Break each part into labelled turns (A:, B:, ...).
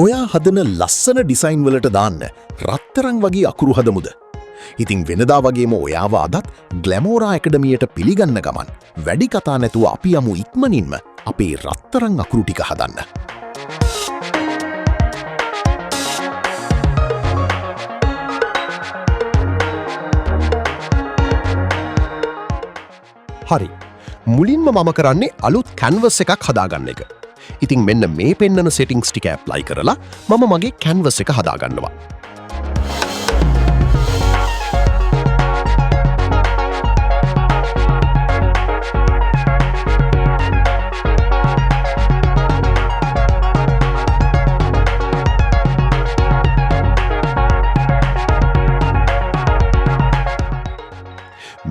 A: ඔයා හදන ලස්සන ඩිසයින් වලට දාන්න රත්තරන් වගේ අකුරු හදමුද. ඉතිං වෙනදා වගේම ඔයාව අදත් ග්ලැමෝරා ඇකඩමියට පිළිගන්න ගමන් වැඩි කතා නැතුව අපි යමු ඉක්මනින්ම අපේ රත්තරන් අකුරු ටික හදන්න.
B: හරි. මුලින්ම මම කරන්නේ අලුත් කැන්වස් එකක් හදාගන්න එක. ඉතින් මෙන්න මේ පෙන්නන සෙටින්ග්ස් ටික ඇප්ලයි කරලා මම මගේ කැන්වස් එක හදාගන්නවා.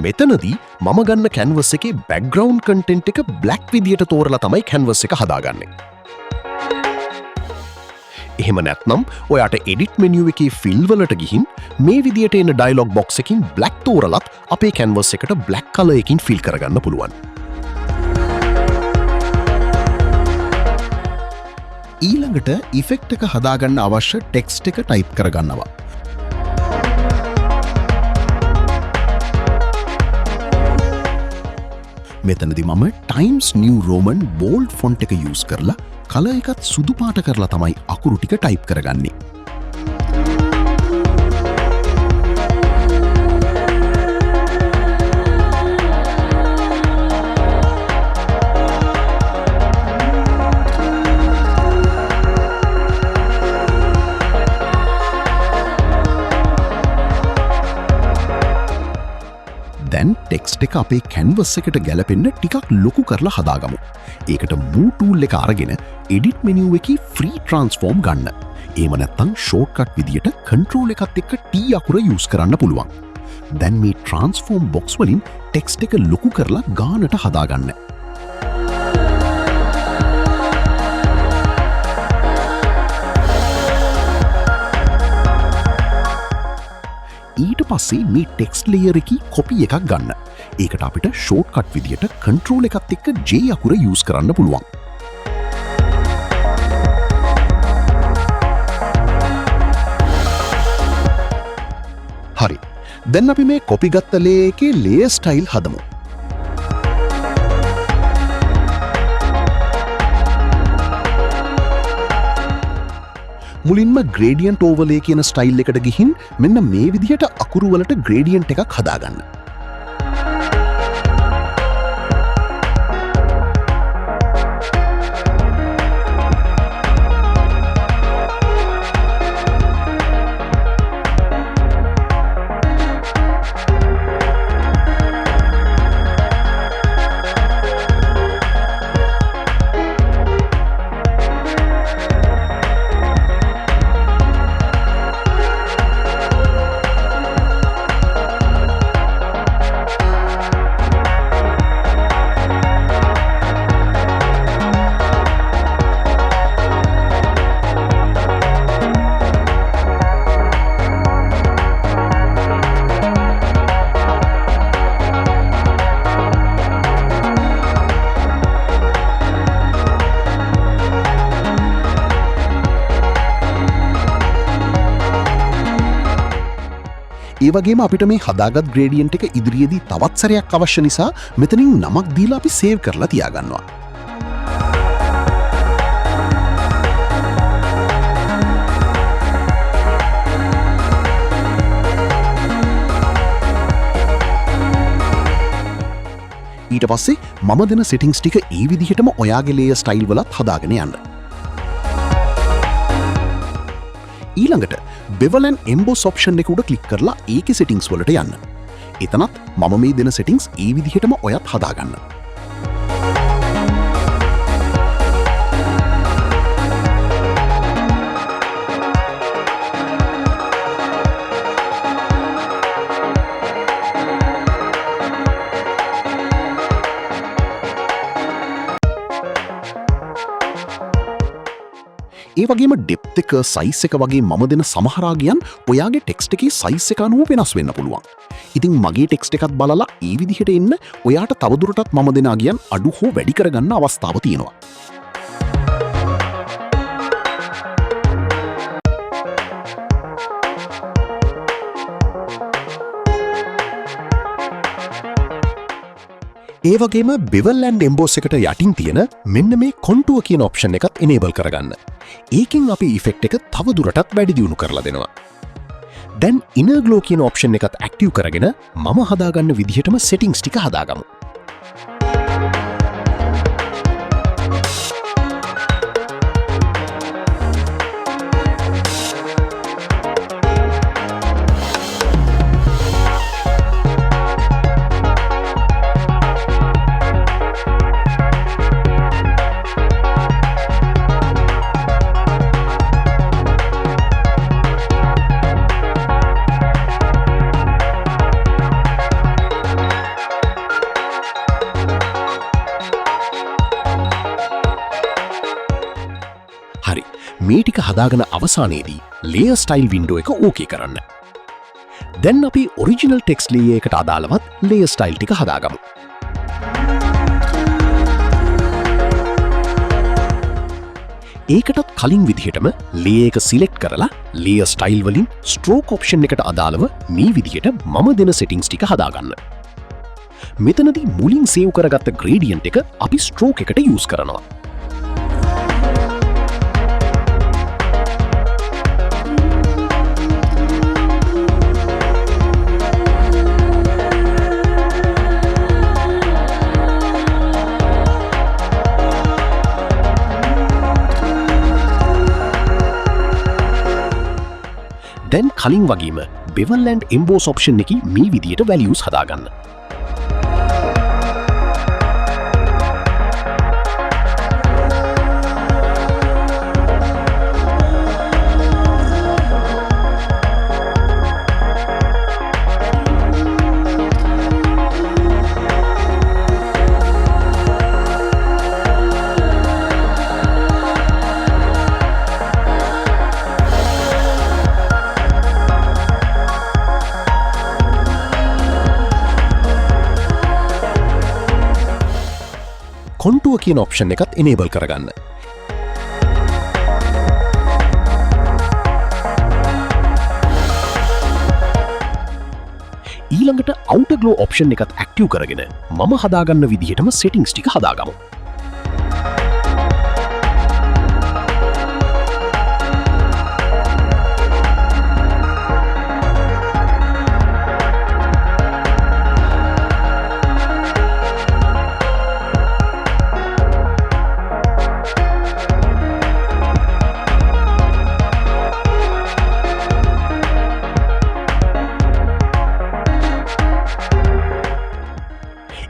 B: මෙතනදී මම ගන්න කැන්වස් එකේ බැක්ග්‍රවුන්ඩ් කන්ටෙන්ට් එක බ්ලැක් විදියට තෝරලා තමයි කැන්වස් එක හදාගන්නේ. එහෙම නැත්නම් ඔයාට එඩිට් මෙනියු එකේ ෆිල් වලට ගිහින් මේ විදියට එන ඩයලොග් බොක්ස් එකකින් බ්ලැක් තෝරලත් අපේ කැන්වස් එකට බ්ලැක් කලර් එකකින් ෆිල් කරගන්න පුළුවන්.
C: ඊළඟට ඉෆෙක්ට් එක හදාගන්න අවශ්‍ය ටෙක්ස්ට් එක ටයිප් කරගන්නවා. මෙතනදි මම Times New Roman bold font එක යූස් කරලා කලර් එකත් සුදු පාට කරලා තමයි අකුරු ටික ටයිප් කරගන්නේ. දැන් ටෙක්ස්ට් එක අපේ කැන්වස් එකට ගැලපෙන්න ටිකක් ලොකු කරලා හදාගමු. ඒකට මූව් ටූල් එක අරගෙන එඩිට් මෙනියු එකේ ෆ්‍රී ට්‍රාන්ස්ෆෝර්ම් ගන්න. එහෙම නැත්නම් ෂෝට්කට් විදියට කන්ට්‍රෝල් එකත් එක්ක T අකුර යූස් කරන්න පුළුවන්. දැන් මේ ට්‍රාන්ස්ෆෝර්ම් බොක්ස් වලින් ටෙක්ස්ට් එක ලොකු කරලා ගානට හදාගන්න. ඊට පස්සේ මේ ටෙක්ස්ට් ලේයර් එකේ කොපි එකක් ගන්න. ඒකට අපිට ෂෝට්කට් විදියට කන්ට්‍රෝල් එකත් එක්ක J අකුර යූස් කරන්න පුළුවන්. හරි. දැන් අපි මේ කොපි ගත්ත ලේයර් එකේ ලේයර් ස්ටයිල් හදමු. මුලින්ම ග්‍රේඩියන්ට් ඕවර්ලේ කියන ස්ටයිල් එකට ගිහින් මෙන්න මේ විදිහට අකුරු වලට ග්‍රේඩියන්ට් එකක් හදාගන්න. ඒවගේම අපිට මේ හදාගත් ග්‍රේඩියන්ට් එක ඉදිරියේදී තවත් සැරයක් අවශ්‍ය නිසා මෙතනින් නමක් දීලා අපි සේව් කරලා තියාගන්නවා. ඊට පස්සේ මම දෙන සෙටින්ග්ස් ටික ඒ විදිහටම ඔයාගේ ලේයර් ස්ටයිල් වලත් හදාගෙන යන්න. ඊළඟට bevel and emboss option එක උඩ ක්ලික් කරලා ඒකේ settings වලට යන්න. එතනත් මම මේ දෙන settings ඒ විදිහටම ඔයත් හදාගන්න. ඒ වගේම ඩෙප්ත් එක සයිස් එක වගේ මම දෙන සමහරාගයන් ඔයාගේ ටෙක්ස්ට් එකේ සයිස් එක අනුව වෙනස් වෙන්න පුළුවන්. ඉතින් මගේ ටෙක්ස්ට් එකත් බලලා ඒ විදිහට එන්න ඔයාට තවදුරටත් මම දෙන අගයන් අඩු හෝ වැඩි කරගන්න අවස්ථාව තියෙනවා.
B: ඒ වගේම බෙවල් ඇන්ඩ් එම්බෝස් එකට යටින් තියෙන මෙන්න මේ කොන්ටුව කියන ඔප්ෂන් එකත් එනේබල් කරගන්න. ඒකින් අපි ඉෆෙක්ට් එක තව දුරටත් වැඩි දියුණු කරලා දෙනවා. දැන් ඉනර් ග්ලෝ කියන ඔප්ෂන් එකත් ඇක්ටිව් කරගෙන මම හදාගන්න විදිහටම සෙටින්ග්ස් ටික හදාගමු. හරි මේ ටික හදාගෙන අවසානයේදී ලේයර් ස්ටයිල් වින්ඩෝ එක ඕකේ කරන්න. දැන් අපි ඔරිජිනල් ටෙක්ස්ට් ලේයර් එකට අදාළවත් ලේයර් ස්ටයිල් ටික හදාගමු. ඒකටත් කලින් විදිහටම ලේයර් එක සිලෙක්ට් කරලා ලේයර් ස්ටයිල් වලින් ස්ට්‍රෝක් ඔප්ෂන් එකට අදාළව මේ විදිහට මම දෙන සෙටින්ග්ස් ටික හදාගන්න. මෙතනදී මුලින් සේව් කරගත්ත ග්‍රේඩියන්ට් එක අපි ස්ට්‍රෝක් එකට යූස් කරනවා. දැන් කලින් වගේම බෙවල් ඇන්ඩ් එම්බෝස් ඔප්ෂන් එකේ මේ විදියට වැලියුස් හදාගන්න. කොන්ටුව කියන ඔප්ෂන් එකත් එනේබල් කරගන්න. ඊළඟට අවුටර් ග්ලෝ ඔප්ෂන් එකත් ඇක්ටිව් කරගෙන මම හදාගන්න විදිහටම සෙටින්ග්ස් ටික හදාගමු.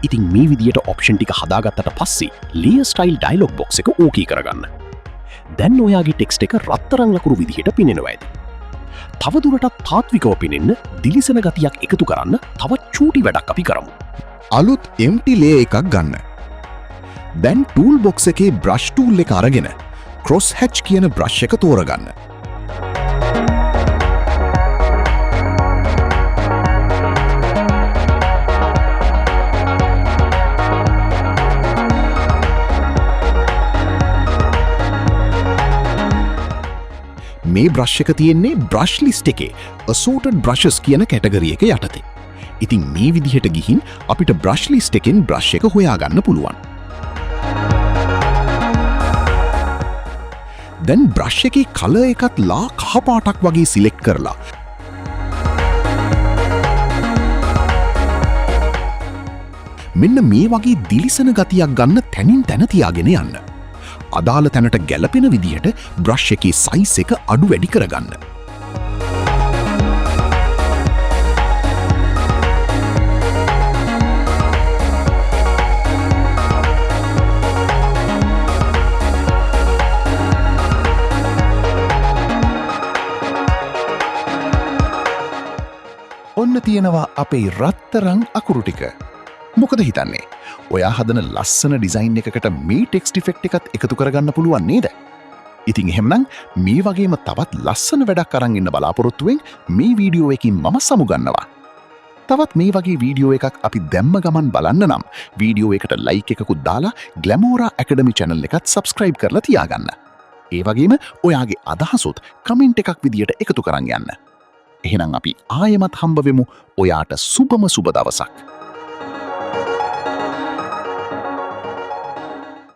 B: ඉතින් මේ විදියට ඔප්ෂන් ටික හදාගත්තට පස්සේ ලේයර් ස්ටයිල් ඩයලොග් බොක්ස් එක ඕකේ කරගන්න. දැන් ඔයාගේ ටෙක්ස්ට් එක රත්තරන් ලකුණු විදිහට පිනෙනවා ඇති. තවදුරටත් තාත්විකව පිනෙන්න දිලිසෙන ගතියක් එකතු කරන්න තවත් චූටි වැඩක් අපි කරමු.
A: අලුත් empty layer එකක් ගන්න. දැන් ටූල් බොක්ස් එකේ බ්‍රෂ් ටූල් එක අරගෙන ක්‍රොස් හැච් කියන බ්‍රෂ් එක තෝරගන්න. මේ බ්‍රෂ් එක තියෙන්නේ බ්‍රෂ් ලිස්ට් එකේ assorted brushes කියන කැටගරි එක යටතේ. ඉතින් මේ විදිහට ගිහින් අපිට බ්‍රෂ් ලිස්ට් එකෙන් බ්‍රෂ් එක හොයාගන්න පුළුවන්. දැන් බ්‍රෂ් එකේ කලර් එකත් ලා කහ පාටක් වගේ සිලෙක්ට් කරලා මෙන්න මේ වගේ දිලිසෙන ගතියක් ගන්න තැනින් තැන තියාගෙන යන්න. අදාළ තැනට ගැලපෙන විදිහට බ්‍රෂ් එකේ සයිස් එක අඩු වැඩි කරගන්න. ඔන්න තියෙනවා අපේ රත්තරන් අකුරු ටික. මොකද හිතන්නේ? ඔයා හදන ලස්සන ඩිසයින් එකකට මේ ටෙක්ස්ට් ඉෆෙක්ට් එකත් එකතු කරගන්න පුළුවන් නේද? ඉතින් එහෙමනම් මේ වගේම තවත් ලස්සන වැඩක් අරන් ඉන්න බලාපොරොත්තුවෙන් මේ වීඩියෝ එකකින් මම සමුගන්නවා. තවත් මේ වගේ වීඩියෝ එකක් අපි දැම්ම ගමන් බලන්න නම් වීඩියෝ එකට ලයික් එකකුත් දාලා Glamora Academy channel එකත් subscribe කරලා තියාගන්න. ඒ වගේම ඔයාගේ අදහසොත් කමෙන්ට් එකක් විදියට එකතු කරන් යන්න. එහෙනම් අපි ආයෙමත් හම්බ වෙමු. ඔයාට සුබම සුබ දවසක්.